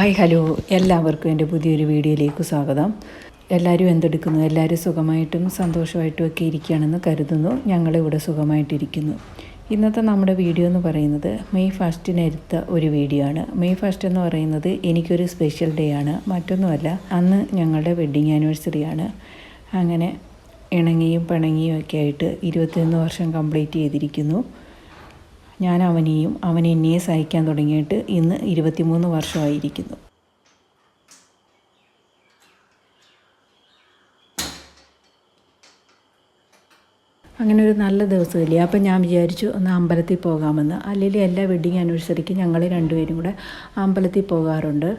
Hi hello എല്ലാവർക്കും എൻ്റെ പുതിയൊരു വീഡിയോയിലേക്ക് സ്വാഗതം. എല്ലാവരും എന്തെടുക്കുന്നു? എല്ലാവരും സുഖമായിട്ടും സന്തോഷമായിട്ടും ഒക്കെ ഇരിക്കുകയാണെന്ന് കരുതുന്നു. ഞങ്ങളിവിടെ സുഖമായിട്ടിരിക്കുന്നു. ഇന്നത്തെ നമ്മുടെ വീഡിയോ എന്ന് പറയുന്നത് മെയ് 1 എടുത്ത ഒരു വീഡിയോ ആണ്. മെയ് 1 എന്ന് പറയുന്നത് എനിക്കൊരു സ്പെഷ്യൽ ഡേ ആണ്. മറ്റൊന്നുമല്ല, അന്ന് ഞങ്ങളുടെ വെഡ്ഡിങ് ആനിവേഴ്സറിയാണ്. അങ്ങനെ ഇണങ്ങിയും പിണങ്ങിയും ഒക്കെ ആയിട്ട് 21 വർഷം കംപ്ലീറ്റ് ചെയ്തിരിക്കുന്നു. ഞാൻ അവൻ എന്നെയും സഹിക്കാൻ തുടങ്ങിയിട്ട് ഇന്ന് 23 വർഷമായിരിക്കുന്നു. അങ്ങനെ ഒരു നല്ല ദിവസമില്ലേ, അപ്പം ഞാൻ വിചാരിച്ചു ഒന്ന് അമ്പലത്തിൽ പോകാമെന്ന്. അല്ലെങ്കിൽ എല്ലാ വെഡ്ഡിങ് ആനിവേഴ്സറിക്കും ഞങ്ങൾ രണ്ടുപേരും കൂടെ അമ്പലത്തിൽ പോകാറുണ്ട്.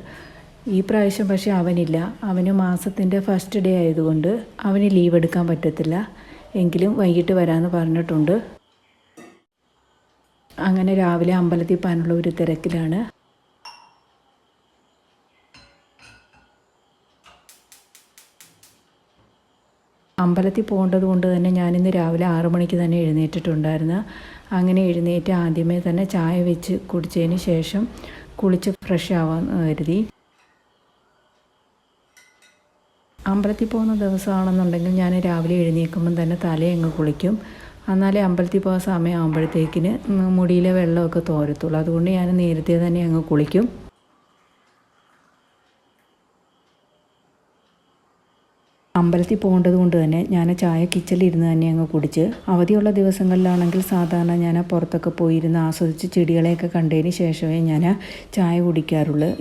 ഈ പ്രാവശ്യം പക്ഷേ അവനില്ല. അവന് മാസത്തിൻ്റെ ഫസ്റ്റ് ഡേ ആയതുകൊണ്ട് അവന് ലീവ് എടുക്കാൻ പറ്റത്തില്ല. എങ്കിലും വൈകിട്ട് വരാമെന്ന് പറഞ്ഞിട്ടുണ്ട്. അങ്ങനെ രാവിലെ അമ്പലത്തിൽ പോകാനുള്ള ഒരു തിരക്കിലാണ്. അമ്പലത്തിൽ പോകേണ്ടത് കൊണ്ട് തന്നെ ഞാനിന്ന് രാവിലെ 6 മണിക്ക് തന്നെ എഴുന്നേറ്റിട്ടുണ്ടായിരുന്നു. അങ്ങനെ എഴുന്നേറ്റ് ആദ്യമേ തന്നെ ചായ വെച്ച് കുടിച്ചതിന് ശേഷം കുളിച്ച് ഫ്രഷ് ആവാമെന്ന് കരുതി. അമ്പലത്തിൽ പോകുന്ന ദിവസമാണെന്നുണ്ടെങ്കിൽ ഞാൻ രാവിലെ എഴുന്നേൽക്കുമ്പം തന്നെ തലയങ്ങ് കുളിക്കും. എന്നാലേ അമ്പലത്തിൽ പോകാൻ സമയമാകുമ്പോഴത്തേക്കിന് മുടിയിലെ വെള്ളമൊക്കെ തോരത്തുള്ളൂ. അതുകൊണ്ട് ഞാൻ നേരത്തെ തന്നെ അങ്ങ് കുളിക്കും. അമ്പലത്തിൽ പോകേണ്ടത് കൊണ്ട് തന്നെ ഞാൻ ചായ കിച്ചണിലിരുന്ന് തന്നെ അങ്ങ് കുടിച്ച്. അവധിയുള്ള ദിവസങ്ങളിലാണെങ്കിൽ സാധാരണ ഞാൻ പുറത്തൊക്കെ പോയിരുന്ന് ആസ്വദിച്ച് ചെടികളെയൊക്കെ കണ്ടതിന് ശേഷമേ ഞാൻ ചായ കുടിക്കാറുള്ളൂ.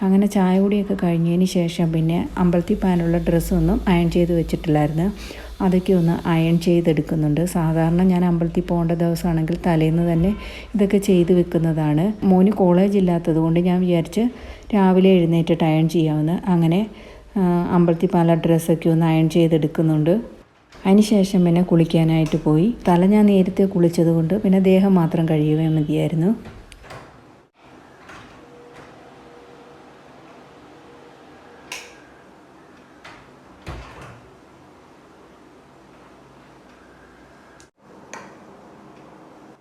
അങ്ങനെ ചായ കുടിയൊക്കെ കഴിഞ്ഞതിന് ശേഷം പിന്നെ അമ്പലത്തിൽ പോകാനുള്ള ഡ്രസ്സൊന്നും അയൺ ചെയ്ത് വെച്ചിട്ടില്ലായിരുന്നു. അതൊക്കെ ഒന്ന് അയൺ ചെയ്തെടുക്കുന്നുണ്ട്. സാധാരണ ഞാൻ അമ്പലത്തിൽ പോകേണ്ട ദിവസമാണെങ്കിൽ തലേന്ന് തന്നെ ഇതൊക്കെ ചെയ്ത് വെക്കുന്നതാണ്. മോന് കോളേജ് ഇല്ലാത്തത് കൊണ്ട് ഞാൻ വിചാരിച്ച് രാവിലെ എഴുന്നേറ്റിട്ട് അയൺ ചെയ്യാമെന്ന്. അങ്ങനെ അമ്പലത്തിൽ പോകാനുള്ള ഡ്രസ്സൊക്കെ ഒന്ന് അയൺ ചെയ്തെടുക്കുന്നുണ്ട്. അതിന് ശേഷം പിന്നെ കുളിക്കാനായിട്ട് പോയി. തല ഞാൻ നേരത്തെ കുളിച്ചത് കൊണ്ട് പിന്നെ ദേഹം മാത്രം കഴുകിയാൽ മതിയായിരുന്നു.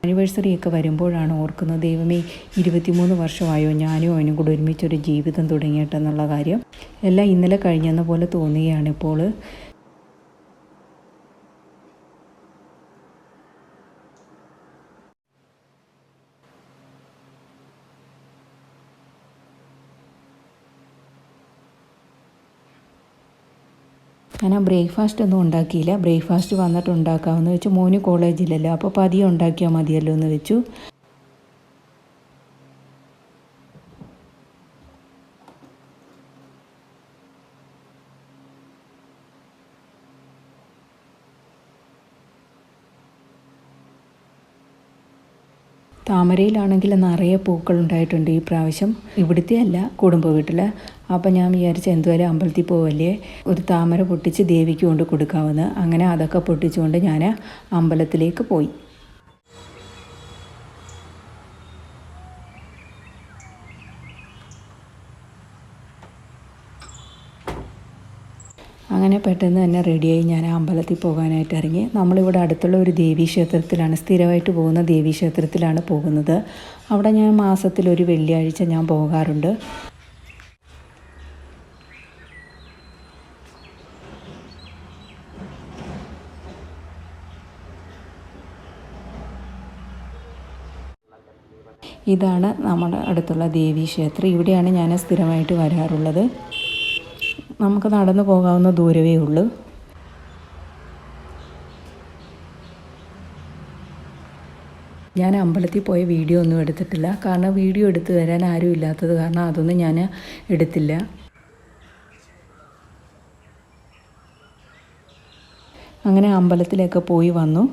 ആനിവേഴ്സറിയൊക്കെ വരുമ്പോഴാണ് ഓർക്കുന്നത്, ദൈവമേ 23 വർഷമായോ ഞാനും അവനും കൂടെ ഒരുമിച്ചൊരു ജീവിതം തുടങ്ങിയിട്ടെന്നുള്ള കാര്യം. എല്ലാം ഇന്നലെ കഴിഞ്ഞെന്ന പോലെ തോന്നുകയാണിപ്പോൾ. ഞാൻ ബ്രേക്ക്ഫാസ്റ്റ് ഒന്നും ഉണ്ടാക്കിയില്ല. ബ്രേക്ക്ഫാസ്റ്റ് വന്നിട്ട് ഉണ്ടാക്കാമെന്ന് വെച്ചു. മോന് കോളേജിലല്ലോ, അപ്പോൾ പതിയെ ഉണ്ടാക്കിയാൽ മതിയല്ലോ എന്ന് വെച്ചു. താമരയിലാണെങ്കിൽ നിറയെ പൂക്കളുണ്ടായിട്ടുണ്ട് ഈ പ്രാവശ്യം. ഇവിടുത്തെ അല്ല, കുടുംബ വീട്ടിൽ. അപ്പം ഞാൻ വിചാരിച്ച എന്തുവരെ അമ്പലത്തിൽ പോവല്ലേ, ഒരു താമര പൊട്ടിച്ച് ദേവിക്ക് കൊണ്ട് കൊടുക്കാമെന്ന്. അങ്ങനെ അതൊക്കെ പൊട്ടിച്ചുകൊണ്ട് ഞാൻ അമ്പലത്തിലേക്ക് പോയി. അങ്ങനെ പെട്ടെന്ന് തന്നെ റെഡിയായി ഞാൻ അമ്പലത്തിൽ പോകാനായിട്ട് ഇറങ്ങി. നമ്മളിവിടെ അടുത്തുള്ള ഒരു ദേവീക്ഷേത്രത്തിലാണ്, സ്ഥിരമായിട്ട് പോകുന്ന ദേവീക്ഷേത്രത്തിലാണ് പോകുന്നത്. അവിടെ ഞാൻ മാസത്തിലൊരു വെള്ളിയാഴ്ച ഞാൻ പോകാറുണ്ട്. ഇതാണ് നമ്മുടെ അടുത്തുള്ള ദേവീക്ഷേത്രം. ഇവിടെയാണ് ഞാൻ സ്ഥിരമായിട്ട് വരാറുള്ളത്. നമുക്ക് നടന്നു പോകാവുന്ന ദൂരമേ ഉള്ളൂ. ഞാൻ അമ്പലത്തിൽ പോയ വീഡിയോ ഒന്നും എടുത്തിട്ടില്ല. കാരണം വീഡിയോ എടുത്തു തരാൻ ആരും ഇല്ലാത്തത് കാരണം അതൊന്നും ഞാൻ എടുത്തില്ല. അങ്ങനെ അമ്പലത്തിലൊക്കെ പോയി വന്നു.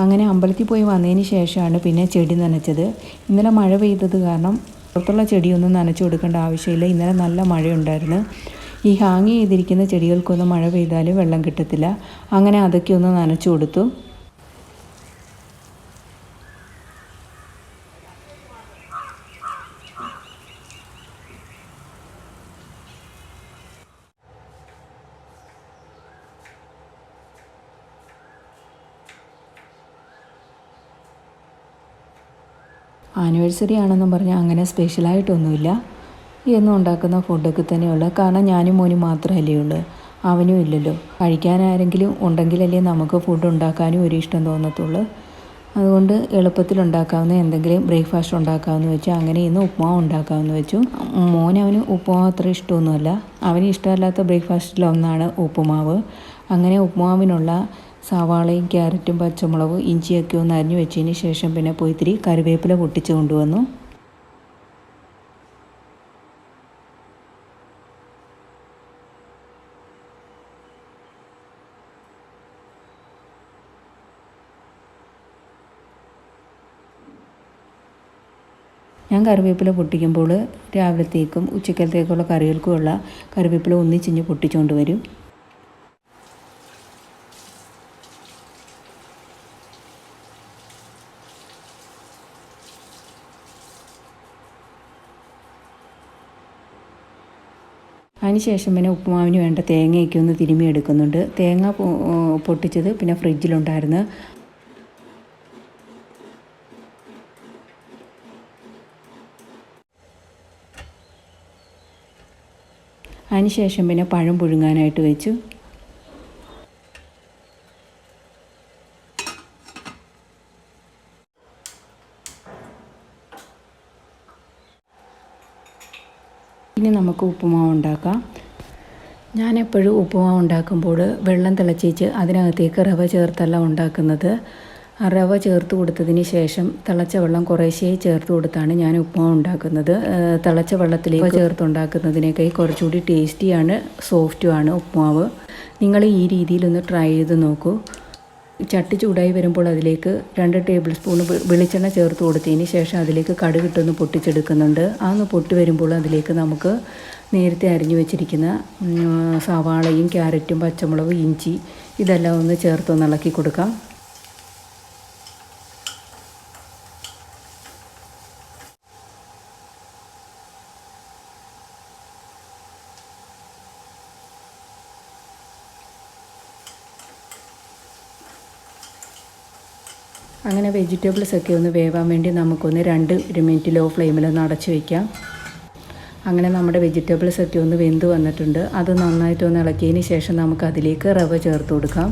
അങ്ങനെ അമ്പലത്തിൽ പോയി വന്നതിന് ശേഷമാണ് പിന്നെ ചെടി നനച്ചത്. ഇന്നലെ മഴ പെയ്തത് കാരണം പുറത്തുള്ള ചെടിയൊന്നും നനച്ചു കൊടുക്കേണ്ട ആവശ്യമില്ല. ഇന്നലെ നല്ല മഴയുണ്ടായിരുന്നു. ഈ ഹാങ് ചെയ്തിരിക്കുന്ന ചെടികൾക്കൊന്നും മഴ പെയ്താൽ വെള്ളം കിട്ടത്തില്ല. അങ്ങനെ അതൊക്കെ ഒന്ന് നനച്ചു കൊടുത്തു. ആനിവേഴ്സറി ആണെന്നും പറഞ്ഞാൽ അങ്ങനെ സ്പെഷ്യലായിട്ടൊന്നുമില്ല. എന്നും ഉണ്ടാക്കുന്ന ഫുഡൊക്കെ തന്നെയുള്ളൂ. കാരണം ഞാനും മോനും മാത്രമല്ലേ ഉള്ളൂ, അവനും ഇല്ലല്ലോ. കഴിക്കാൻ ആരെങ്കിലും ഉണ്ടെങ്കിലല്ലേ നമുക്ക് ഫുഡ് ഉണ്ടാക്കാനും ഒരു ഇഷ്ടം തോന്നത്തുള്ളൂ. അതുകൊണ്ട് എളുപ്പത്തിലുണ്ടാക്കാവുന്ന എന്തെങ്കിലും ബ്രേക്ക്ഫാസ്റ്റ് ഉണ്ടാക്കാമെന്ന് വെച്ചു. അങ്ങനെ ഇന്ന് ഉപ്മാവ് ഉണ്ടാക്കാമെന്ന് വെച്ചു. അവന് ഉപ്പുമാവ് അത്ര ഇഷ്ടമൊന്നുമല്ല. അവന് ഇഷ്ടമല്ലാത്ത ബ്രേക്ക്ഫാസ്റ്റിലൊന്നാണ് ഉപ്പുമാവ്. അങ്ങനെ ഉപ്പുമാവിനുള്ള സവാളയും ക്യാരറ്റും പച്ചമുളകും ഇഞ്ചിയൊക്കെ ഒന്ന് അരിഞ്ഞു വെച്ചതിന് ശേഷം പിന്നെ പോയി ഇത്തിരി കറിവേപ്പില പൊട്ടിച്ച് കൊണ്ടുവന്നു. ഞാൻ കറിവേപ്പില പൊട്ടിക്കുമ്പോൾ രാവിലത്തേക്കും ഉച്ചക്കലത്തേക്കുള്ള കറികൾക്കുമുള്ള കറിവേപ്പില ഒന്നിച്ചിഞ്ഞ് പൊട്ടിച്ചുകൊണ്ട് വരും. അതിനുശേഷം പിന്നെ ഉപ്പുമാവിന് വേണ്ട തേങ്ങയൊക്കെ ഒന്ന് തിരുമ്മി എടുക്കുന്നുണ്ട്. തേങ്ങ പൊട്ടിച്ചത് പിന്നെ ഫ്രിഡ്ജിലുണ്ടായിരുന്നു. അതിനുശേഷം പിന്നെ പഴം പുഴുങ്ങാനായിട്ട് വെച്ചു. ഇനി നമുക്ക് ഉപ്പുമാവ് ഉണ്ടാക്കാം. ഞാനെപ്പോഴും ഉപ്പുമാവ് ഉണ്ടാക്കുമ്പോൾ വെള്ളം തിളച്ചേച്ച് അതിനകത്തേക്ക് റവ ചേർത്തല്ല ഉണ്ടാക്കുന്നത്. റവ ചേർത്ത് കൊടുത്തതിന് ശേഷം തിളച്ച വെള്ളം കുറേശ്ശേ ചേർത്ത് കൊടുത്താണ് ഞാൻ ഉപ്പുമാവ് ഉണ്ടാക്കുന്നത്. തിളച്ച വെള്ളത്തിലേക്ക് ചേർത്തുണ്ടാക്കുന്നതിനേക്കാൾ കുറച്ചുകൂടി ടേസ്റ്റിയാണ്, സോഫ്റ്റുമാണ് ഉപ്പുമാവ്. നിങ്ങൾ ഈ രീതിയിലൊന്ന് ട്രൈ ചെയ്ത് നോക്കൂ. ചട്ടി ചൂടായി വരുമ്പോൾ അതിലേക്ക് 2 ടേബിൾ സ്പൂൺ വെളിച്ചെണ്ണ ചേർത്ത് കൊടുത്തതിന് ശേഷം അതിലേക്ക് കടുകിട്ടൊന്ന് പൊട്ടിച്ചെടുക്കുന്നുണ്ട്. അതൊന്ന് പൊട്ടി വരുമ്പോൾ അതിലേക്ക് നമുക്ക് നേരത്തെ അരിഞ്ഞു വെച്ചിരിക്കുന്ന സവാളയും ക്യാരറ്റും പച്ചമുളകും ഇഞ്ചി ഇതെല്ലാം ഒന്ന് ചേർത്തൊന്ന് ഇളക്കി കൊടുക്കാം. അങ്ങനെ വെജിറ്റബിൾസൊക്കെ ഒന്ന് വേവാൻ വേണ്ടി നമുക്കൊന്ന് 2 മിനിറ്റ് ലോ ഫ്ലെയിമിലൊന്ന് അടച്ചു വയ്ക്കാം. അങ്ങനെ നമ്മുടെ വെജിറ്റബിൾസൊക്കെ ഒന്ന് വെന്ത് വന്നിട്ടുണ്ട്. അത് നന്നായിട്ടൊന്ന് ഇളക്കിയതിന് ശേഷം നമുക്കതിലേക്ക് റവ ചേർത്ത് കൊടുക്കാം.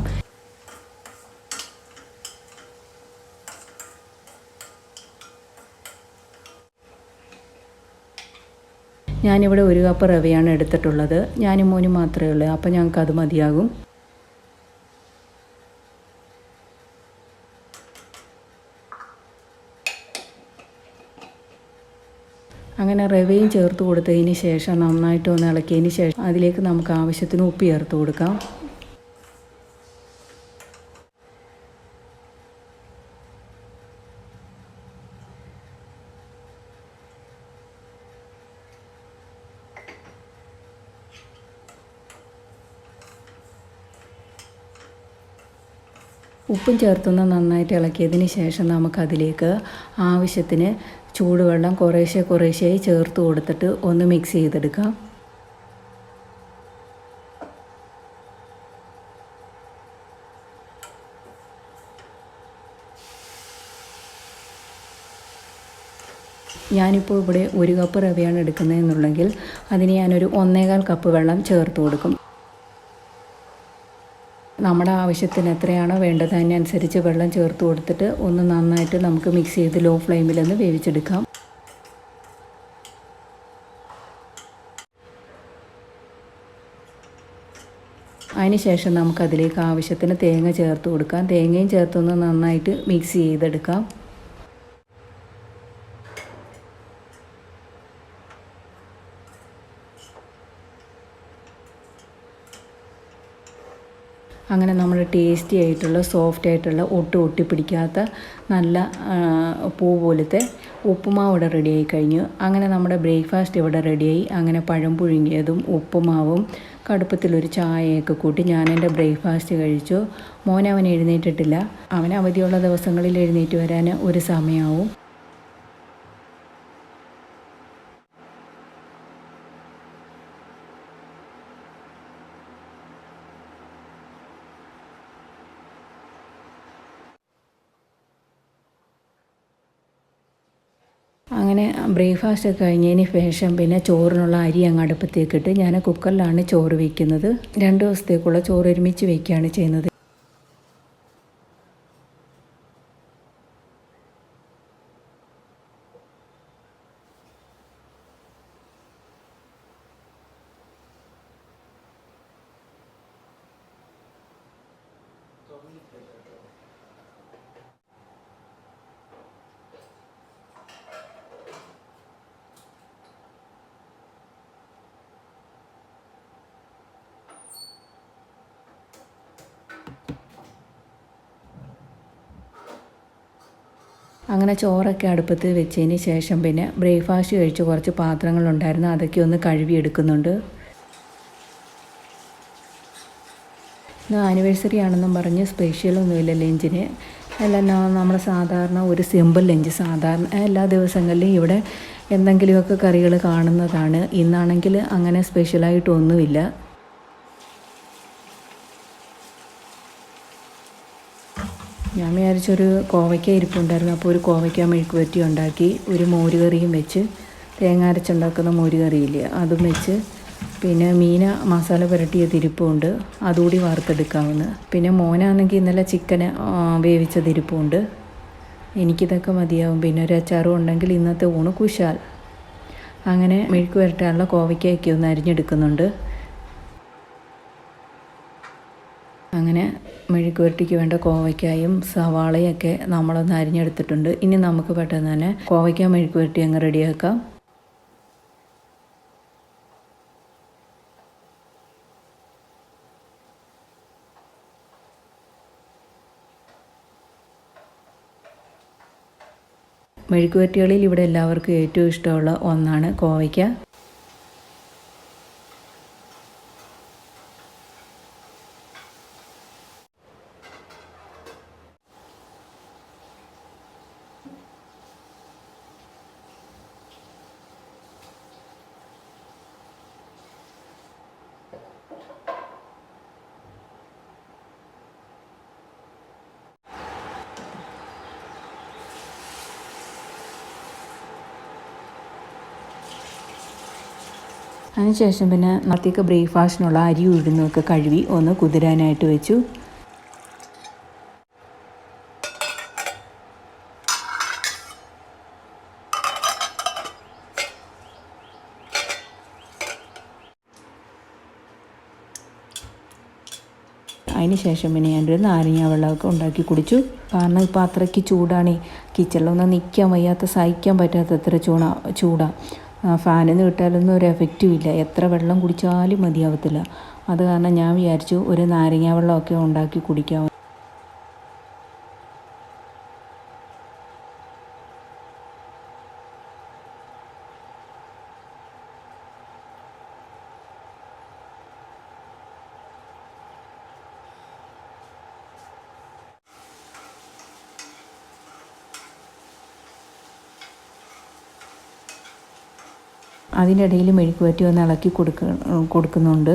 ഞാനിവിടെ 1 കപ്പ് റവയാണ് എടുത്തിട്ടുള്ളത്. ഞാനും മോനും മാത്രമേ ഉള്ളൂ, അപ്പോൾ ഞങ്ങൾക്കത് മതിയാകും. അങ്ങനെ റവയും ചേർത്ത് കൊടുത്തതിന് ശേഷം നന്നായിട്ട് ഒന്ന് ഇളക്കിയതിന് ശേഷം അതിലേക്ക് നമുക്ക് ആവശ്യത്തിന് ഉപ്പ് ചേർത്ത് കൊടുക്കാം. ഉപ്പും ചേർത്തൊന്ന് നന്നായിട്ട് ഇളക്കിയതിന് ശേഷം നമുക്കതിലേക്ക് ആവശ്യത്തിന് ചൂടുവെള്ളം കുറേശ്ശെയായി ചേർത്ത് കൊടുത്തിട്ട് ഒന്ന് മിക്സ് ചെയ്തെടുക്കാം. ഞാനിപ്പോൾ ഇവിടെ 1 കപ്പ് റവയാണ് എടുക്കുന്നതെന്നുണ്ടെങ്കിൽ അതിന് ഞാനൊരു 1.25 കപ്പ് വെള്ളം ചേർത്ത് കൊടുക്കും. നമ്മുടെ ആവശ്യത്തിന് എത്രയാണോ വേണ്ടത് അതിനനുസരിച്ച് വെള്ളം ചേർത്ത് കൊടുത്തിട്ട് ഒന്ന് നന്നായിട്ട് നമുക്ക് മിക്സ് ചെയ്ത് ലോ ഫ്ലെയിമിലൊന്ന് വേവിച്ചെടുക്കാം. അതിനുശേഷം നമുക്കതിലേക്ക് ആവശ്യത്തിന് തേങ്ങ ചേർത്ത് കൊടുക്കാം. തേങ്ങയും ചേർത്തൊന്ന് നന്നായിട്ട് മിക്സ് ചെയ്തെടുക്കാം. അങ്ങനെ നമ്മൾ ടേസ്റ്റി ആയിട്ടുള്ള സോഫ്റ്റ് ആയിട്ടുള്ള ഒട്ടും ഒട്ടിപ്പിടിക്കാത്ത നല്ല പൂ പോലത്തെ ഉപ്പുമാവ് ഇവിടെ റെഡിയായി കഴിഞ്ഞു. അങ്ങനെ നമ്മുടെ ബ്രേക്ക്ഫാസ്റ്റ് ഇവിടെ റെഡിയായി. അങ്ങനെ പഴം പുഴുങ്ങിയതും ഉപ്പുമാവും കടുപ്പത്തിലൊരു ചായയൊക്കെ കൂട്ടി ഞാൻ എൻ്റെ ബ്രേക്ക്ഫാസ്റ്റ് കഴിച്ചു. അവൻ എഴുന്നേറ്റിട്ടില്ല. അവൻ അവധിയുള്ള ദിവസങ്ങളിൽ എഴുന്നേറ്റ് വരാൻ ഒരു സമയമാവും. അങ്ങനെ ബ്രേക്ക്ഫാസ്റ്റ് ഒക്കെ കഴിഞ്ഞതിന് ശേഷം പിന്നെ ചോറിനുള്ള അരി അങ്ങ് അടുപ്പത്തേക്കിട്ട് ഞാൻ കുക്കറിലാണ് ചോറ് വയ്ക്കുന്നത്. 2 ദിവസത്തേക്കുള്ള ചോറ് ഒരുമിച്ച് വയ്ക്കുകയാണ് ചെയ്യുന്നത്. അങ്ങനെ ചോറൊക്കെ അടുപ്പത്ത് വെച്ചതിന് ശേഷം പിന്നെ ബ്രേക്ക്ഫാസ്റ്റ് കഴിച്ച് കുറച്ച് പാത്രങ്ങളുണ്ടായിരുന്നു, അതൊക്കെ ഒന്ന് കഴുകിയെടുക്കുന്നുണ്ട്. ഇന്ന് ആനിവേഴ്സറി ആണെന്നും പറഞ്ഞ് സ്പെഷ്യലൊന്നുമില്ല ലഞ്ചിന്. എല്ലാം നമ്മൾ സാധാരണ ഒരു സിമ്പിൾ ലഞ്ച്. സാധാരണ എല്ലാ ദിവസങ്ങളിലും ഇവിടെ എന്തെങ്കിലുമൊക്കെ കറികൾ കാണുന്നതാണ്. ഇന്നാണെങ്കിൽ അങ്ങനെ സ്പെഷ്യലായിട്ടൊന്നുമില്ല. ഞാൻ വിചാരിച്ചൊരു കോവയ്ക്ക ഇരിപ്പുണ്ടായിരുന്നു, അപ്പോൾ ഒരു കോവയ്ക്ക മെഴുക്ക് വരട്ടി ഉണ്ടാക്കി. ഒരു മോരുകറിയും വെച്ച്, തേങ്ങ അരച്ചുണ്ടാക്കുന്ന മോരുകറിയില്ലേ അതും വെച്ച്, പിന്നെ മീന മസാല പുരട്ടിയ തിരിപ്പുണ്ട്, അതുകൂടി വറുത്തെടുക്കാവുന്ന. പിന്നെ മോനാണെങ്കിൽ ഇന്നലെ ചിക്കന് വേവിച്ച തിരിപ്പുണ്ട്. എനിക്കിതൊക്കെ മതിയാവും. പിന്നെ ഒരു അച്ചാറും ഉണ്ടെങ്കിൽ ഇന്നത്തെ ഊണ് കുശാൽ. അങ്ങനെ മെഴുക്ക് പുരട്ടാനുള്ള കോവയ്ക്കൊക്കെ ഒന്ന് അരിഞ്ഞെടുക്കുന്നുണ്ട്. അങ്ങനെ മെഴുക്ക് പുരട്ടിക്ക് വേണ്ട കോവയ്ക്കായും സവാളയൊക്കെ നമ്മളൊന്ന് അരിഞ്ഞെടുത്തിട്ടുണ്ട്. ഇനി നമുക്ക് പെട്ടെന്ന് തന്നെ കോവയ്ക്ക മെഴുക്ക് പുരട്ടി അങ്ങ് റെഡിയാക്കാം. മെഴുക്ക് പുരട്ടികളിൽ ഇവിടെ എല്ലാവർക്കും ഏറ്റവും ഇഷ്ടമുള്ള ഒന്നാണ് കോവയ്ക്ക. അതിനുശേഷം പിന്നെ നാളത്തേക്ക് ബ്രേക്ക്ഫാസ്റ്റിനുള്ള അരി ഉഴുന്നൊക്കെ കഴുകി ഒന്ന് കുതിരാനായിട്ട് വെച്ചു. അതിനുശേഷം പിന്നെ ഞാനൊരു നാരങ്ങ വെള്ളമൊക്കെ ഉണ്ടാക്കി കുടിച്ചു. കാരണം ഇപ്പോൾ അത്രയ്ക്ക് ചൂടാണ്. കിച്ചണിലൊന്നും നിൽക്കാൻ വയ്യാത്ത, സഹിക്കാൻ പറ്റാത്തത്ര ചൂടാണ്. ഫാനിൽ വിട്ടാലൊന്നും ഒരു എഫക്റ്റും ഇല്ല. എത്ര വെള്ളം കുടിച്ചാലും മതിയാവത്തില്ല. അത് കാരണം ഞാൻ വിചാരിച്ചു ഒരു നാരങ്ങ വെള്ളമൊക്കെ ഉണ്ടാക്കി കുടിക്കാം. അതിൻ്റെ ഇടയിൽ മെഴുക്ക് പുരട്ടി ഒന്ന് ഇളക്കി കൊടുക്കുന്നുണ്ട്.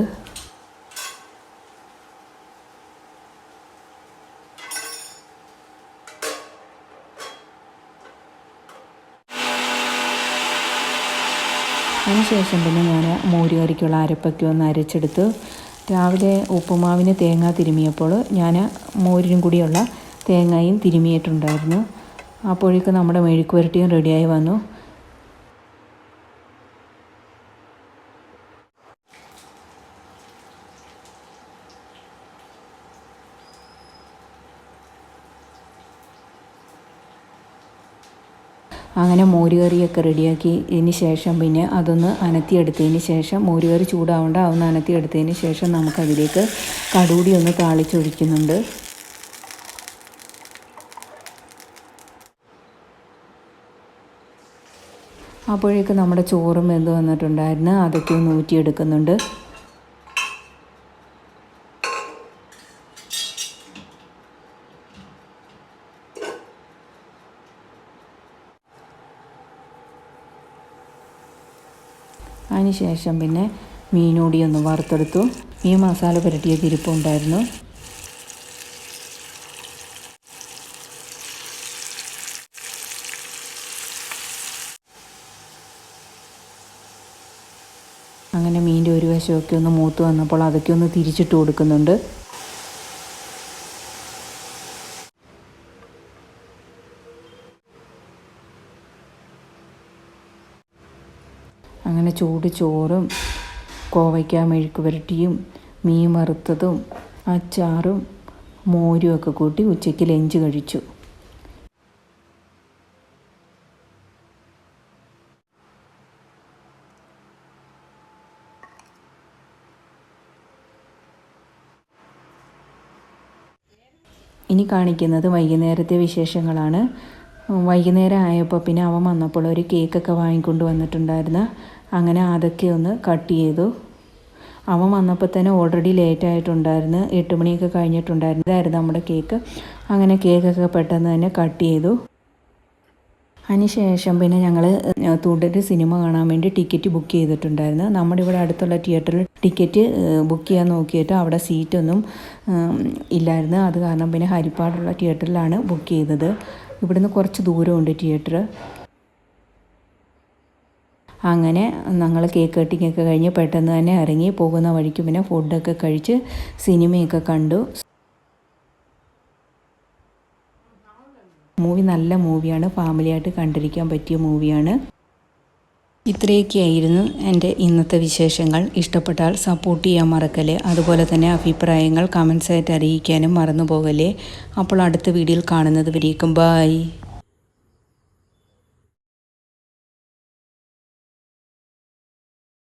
അതിനുശേഷം പിന്നെ ഞാൻ മോരുകറിക്കുള്ള അരപ്പൊക്കെ ഒന്ന് അരച്ചെടുത്ത് രാവിലെ ഉപ്പുമാവിന് തേങ്ങ തിരുമിയപ്പോൾ ഞാൻ മോരിനും കൂടിയുള്ള തേങ്ങയും തിരുമിയിട്ടുണ്ടായിരുന്നു. അപ്പോഴേക്കും നമ്മുടെ മെഴുക്ക് പുരട്ടിയും റെഡിയായി വന്നു. അങ്ങനെ മോരുകറിയൊക്കെ റെഡിയാക്കി ഇതിന് ശേഷം പിന്നെ അതൊന്ന് അനത്തിയെടുത്തതിന് ശേഷം മോരുകറി ചൂടാവേണ്ട അതൊന്ന് അനത്തിയെടുത്തതിന് ശേഷം നമുക്കതിലേക്ക് കടുകൂടി ഒന്ന് താളിച്ചൊഴിക്കുന്നുണ്ട്. അപ്പോഴേക്ക് നമ്മുടെ ചോറും വെന്ത് വന്നിട്ടുണ്ടായിരുന്നു. അതൊക്കെ ഒന്ന് ഊറ്റിയെടുക്കുന്നുണ്ട്. അതിന് ശേഷം പിന്നെ മീനൂടി ഒന്ന് വറുത്തെടുത്തു. ഈ മസാല പുരട്ടിയ തിരിപ്പുണ്ടായിരുന്നു. അങ്ങനെ മീൻ്റെ ഒരു വശമൊക്കെ ഒന്ന് മൂത്ത് വന്നപ്പോൾ അതൊക്കെ ഒന്ന് തിരിച്ചിട്ട് കൊടുക്കുന്നുണ്ട്. അങ്ങനെ ചൂട് ചോറും കോവയ്ക്ക മെഴുക്ക് പുരട്ടിയും മീൻ വറുത്തതും അച്ചാറും മോരും ഒക്കെ കൂട്ടി ഉച്ചയ്ക്ക് ലഞ്ച് കഴിച്ചു. ഇനി കാണിക്കുന്നത് വൈകുന്നേരത്തെ വിശേഷങ്ങളാണ്. വൈകുന്നേരം ആയപ്പോൾ പിന്നെ അവൻ വന്നപ്പോൾ ഒരു കേക്കൊക്കെ വാങ്ങിക്കൊണ്ട് വന്നിട്ടുണ്ടായിരുന്നു. അങ്ങനെ അതൊക്കെ ഒന്ന് കട്ട് ചെയ്തു. അവൻ വന്നപ്പോൾ തന്നെ ഓൾറെഡി ലേറ്റ് ആയിട്ടുണ്ടായിരുന്നു. 8 മണിയൊക്കെ കഴിഞ്ഞിട്ടുണ്ടായിരുന്നു. ഇതായിരുന്നു നമ്മുടെ കേക്ക്. അങ്ങനെ കേക്കൊക്കെ പെട്ടെന്ന് തന്നെ കട്ട് ചെയ്തു. അതിനുശേഷം പിന്നെ ഞങ്ങൾ തുടര് സിനിമ കാണാൻ വേണ്ടി ടിക്കറ്റ് ബുക്ക് ചെയ്തിട്ടുണ്ടായിരുന്നു. നമ്മുടെ ഇവിടെ അടുത്തുള്ള തിയേറ്ററിൽ ടിക്കറ്റ് ബുക്ക് ചെയ്യാൻ നോക്കിയിട്ട് അവിടെ സീറ്റൊന്നും ഇല്ലായിരുന്നു. അത് കാരണം പിന്നെ ഹരിപ്പാടുള്ള തിയേറ്ററിലാണ് ബുക്ക് ചെയ്തത്. ഇവിടുന്ന് കുറച്ച് ദൂരമുണ്ട് തിയേറ്റർ. അങ്ങനെ ഞങ്ങൾ കേക്ക് കട്ടിങ്ങൊക്കെ കഴിഞ്ഞ് പെട്ടെന്ന് തന്നെ ഇറങ്ങി. പോകുന്ന വഴിക്ക് പിന്നെ ഫുഡൊക്കെ കഴിച്ച് സിനിമയൊക്കെ കണ്ടു. മൂവി നല്ല മൂവിയാണ്. ഫാമിലിയായിട്ട് കണ്ടിരിക്കാൻ പറ്റിയ മൂവിയാണ്. ഇത്രയൊക്കെയായിരുന്നു എൻ്റെ ഇന്നത്തെ വിശേഷങ്ങൾ. ഇഷ്ടപ്പെട്ടാൽ സപ്പോർട്ട് ചെയ്യാൻ മറക്കല്ലേ. അതുപോലെ തന്നെ അഭിപ്രായങ്ങൾ കമൻസായിട്ട് അറിയിക്കാനും മറന്നു പോകല്ലേ. അപ്പോൾ അടുത്ത വീഡിയോയിൽ കാണുന്നത് വരേക്കും ബായ്.